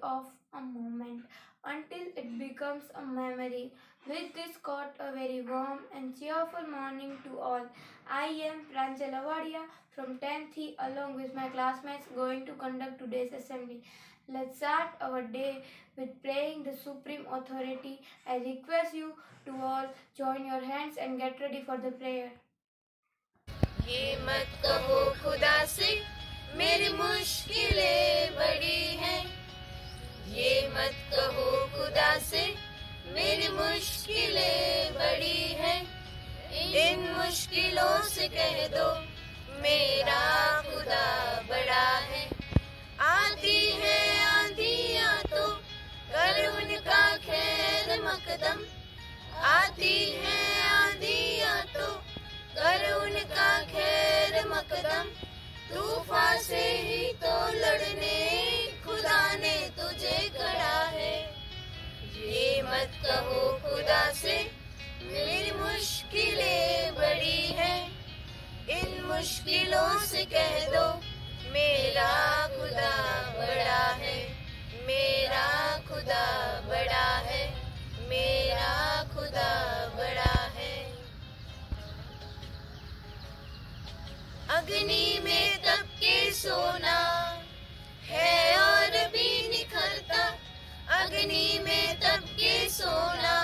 of a moment until it becomes a memory. With this quote, a very warm and cheerful morning to all. I am Pranjala Wadia from 10th E along with my classmates going to conduct today's assembly. Let's start our day with praying the Supreme Authority. I request you to all join your hands and get ready for the prayer. ये मत कहो खुदा से मेरी मुश्किलें बड़ी हैं, ये मत कहो खुदा से मेरी मुश्किलें बड़ी हैं, इन मुश्किलों से कह दो मेरा खुदा बड़ा है। आती है आंधियां तो कर उनका खैर मकदम, आती है आंधियां तो कर उनका खैर मकदम, तूफान से ही तो लड़ने खुदा ने तुझे गढ़ा है। ये मत कहो खुदा से मेरी मुश्किलें बड़ी हैं, इन मुश्किलों से कह दो मेरा खुदा बड़ा है, मेरा खुदा बड़ा है, मेरा खुदा बड़ा है। अग्नि में तप के सोना है और भी निखरता, अग्नि में तप के सोना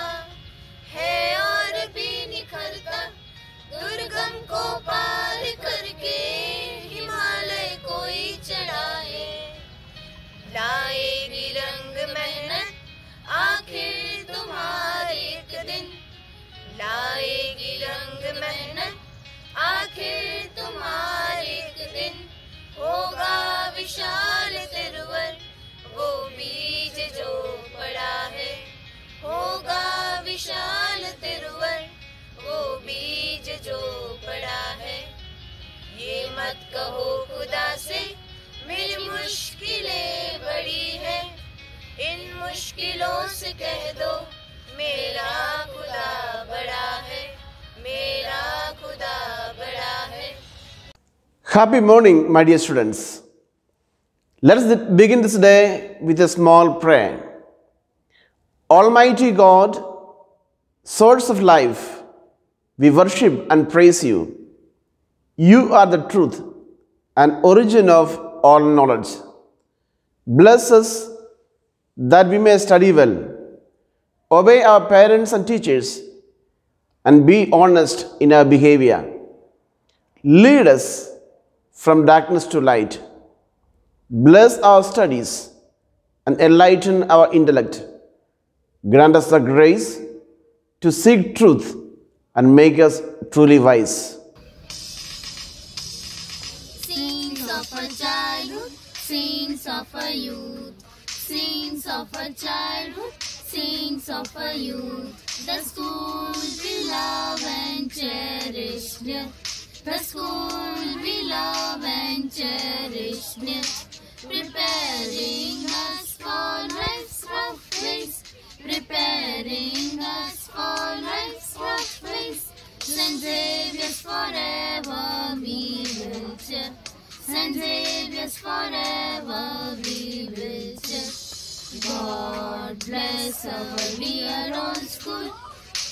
है और भी निखरता, दुर्गम को पार करके हिमालय कोई चढ़ाए, लाएगी रंग मेहनत आखिर तुम्हारे एक दिन, लाएगी रंग मेहनत आखिर तुम्हारे एक दिन, होगा विशाल तिरुवर वो बीज जो पड़ा है, होगा विशाल तिरुवर वो बीज जो पड़ा है। ये मत कहो खुदा से मेरी मुश्किलें बड़ी हैं, इन मुश्किलों से कह दो मेरा खुदा बड़ा है, मेरा खुदा बड़ा है। Happy morning, my dear students. Let us begin this day with a small prayer. Almighty God, source of life, we worship and praise you. You are the truth and origin of all knowledge. Bless us that we may study well, obey our parents and teachers, and be honest in our behavior. Lead us from darkness to light. Bless our studies and enlighten our intellect. Grant us the grace to seek truth and make us truly wise. Scenes of a childhood, scenes of a youth, scenes of a childhood, scenes of a youth. The school we love and cherish dear, the school we love and cherish dear, preparing us for life's rough ways, preparing us for life's rough ways. St. Xavier's forever we will cheer, St. Xavier's forever we will cheer. God bless our dear old school,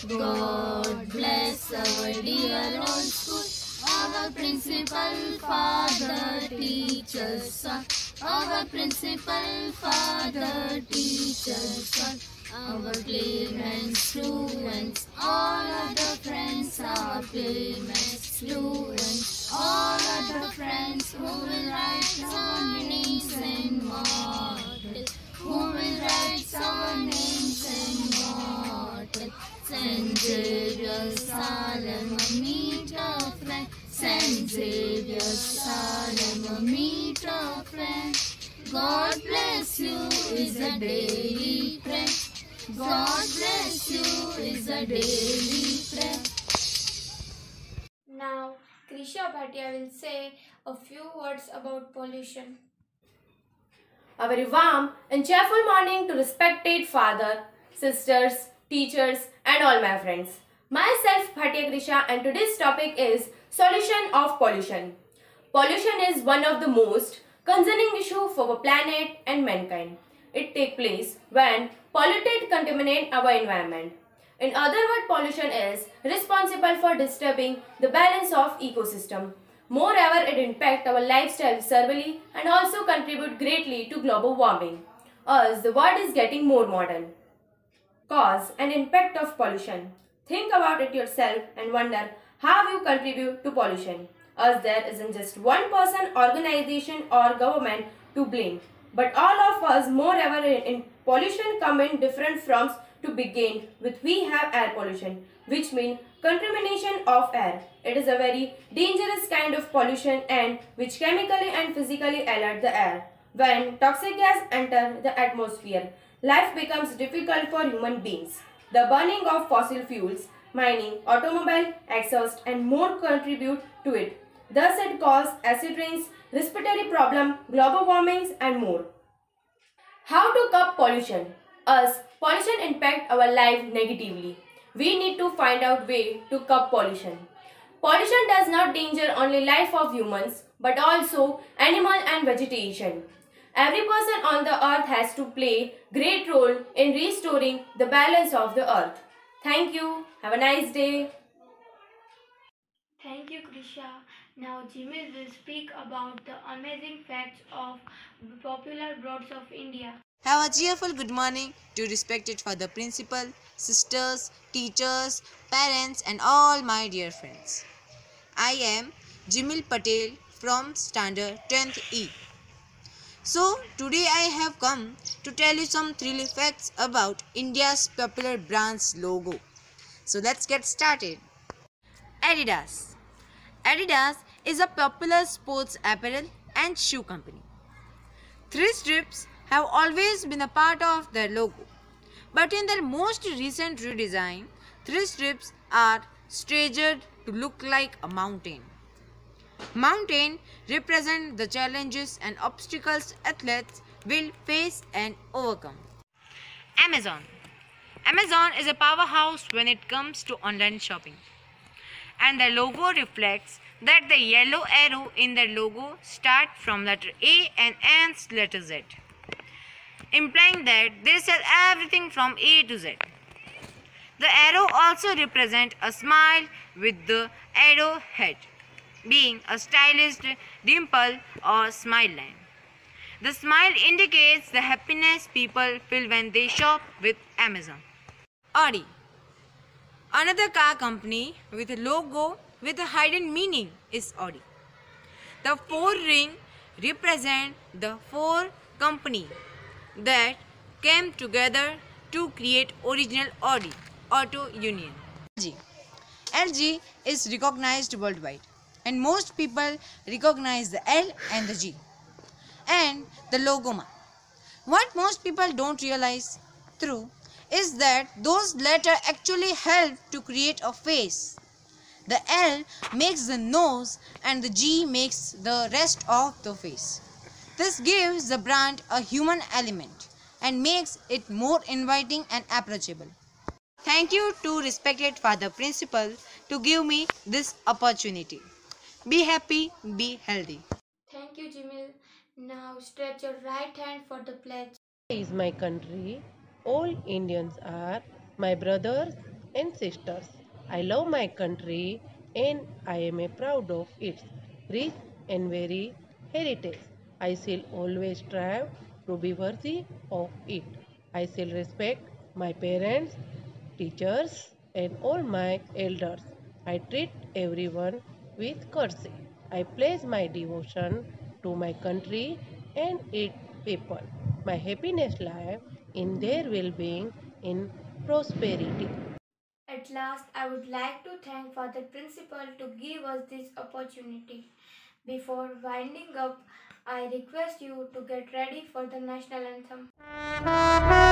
God bless our dear old school. Our principal father teacher's son, our principal father teacher's son, our playmates, students, all other friends, our playmates, students, all other friends who will write our names in mortal, who will write our names in mortal. St. Xavier's Salem meter friend, St. Xavier's Salem meter friend. God bless you is a daily prayer, God bless you is a daily prayer. Now, Krisha Bhatia will say a few words about pollution. A very warm and cheerful morning to respected father, sisters, teachers and all my friends. Myself Bhatia Krisha and today's topic is solution of pollution. Pollution is one of the most concerning issue for the planet and mankind. it takes place when polluted contaminate our environment. In other words, pollution is responsible for disturbing the balance of ecosystem. Moreover, it impacts our lifestyle severely and also contribute greatly to global warming. As the world is getting more modern. Cause and impact of pollution. Think about it yourself and wonder how you contribute to pollution. As there isn't just one person, organization or government to blame, but all of us moreover in pollution come in different forms. To begin with, we have air pollution, which means contamination of air. It is a very dangerous kind of pollution and which chemically and physically alert the air. When toxic gas enter the atmosphere, life becomes difficult for human beings. The burning of fossil fuels, mining, automobile, exhaust and more contribute to it. Thus it causes acid rains, respiratory problem, global warmings and more. How to curb pollution? As pollution impact our life negatively, we need to find out way to curb pollution. Pollution does not danger only life of humans but also animal and vegetation. Every person on the earth has to play great role in restoring the balance of the earth. Thank you. Have a nice day. Thank you, Krisha. Now Jimmy will speak about the amazing facts of popular birds of India. Have a cheerful good morning to respected father principal, sisters, teachers, parents and all my dear friends. I am Jimil Patel from standard 10th E. So today I have come to tell you some thrilling facts about India's popular brand's logo. So let's get started. Adidas. Adidas is a popular sports apparel and shoe company. Three strips have always been a part of their logo, but in their most recent redesign, three strips are staged to look like a mountain. Mountain represent the challenges and obstacles athletes will face and overcome. Amazon. Amazon is a powerhouse when it comes to online shopping, and the logo reflects that the yellow arrow in their logo starts from letter A and ends letter Z, implying that they sell everything from A to Z. The arrow also represents a smile with the arrow head being a stylized dimple or smile line. The smile indicates the happiness people feel when they shop with Amazon. Audi. Another car company with a logo with a hidden meaning is Audi. The four ring represent the four companies that came together to create original Audi Auto Union. LG. LG is recognized worldwide and most people recognize the L and the G and the logo mark. What most people don't realize through is that those letters actually help to create a face. The L makes the nose and the G makes the rest of the face. This gives the brand a human element and makes it more inviting and approachable. Thank you to respected Father Principal to give me this opportunity. Be happy, be healthy. Thank you, Jimil. Now stretch your right hand for the pledge. Is my country. All Indians are my brothers and sisters. I love my country and I am proud of its rich and varied heritage. I shall always strive to be worthy of it. I shall respect my parents, teachers, and all my elders. I treat everyone with courtesy. I pledge my devotion to my country and its people. My happiness lies in their well-being, in prosperity. At last, I would like to thank Father Principal to give us this opportunity. Before winding up, I request you to get ready for the national anthem.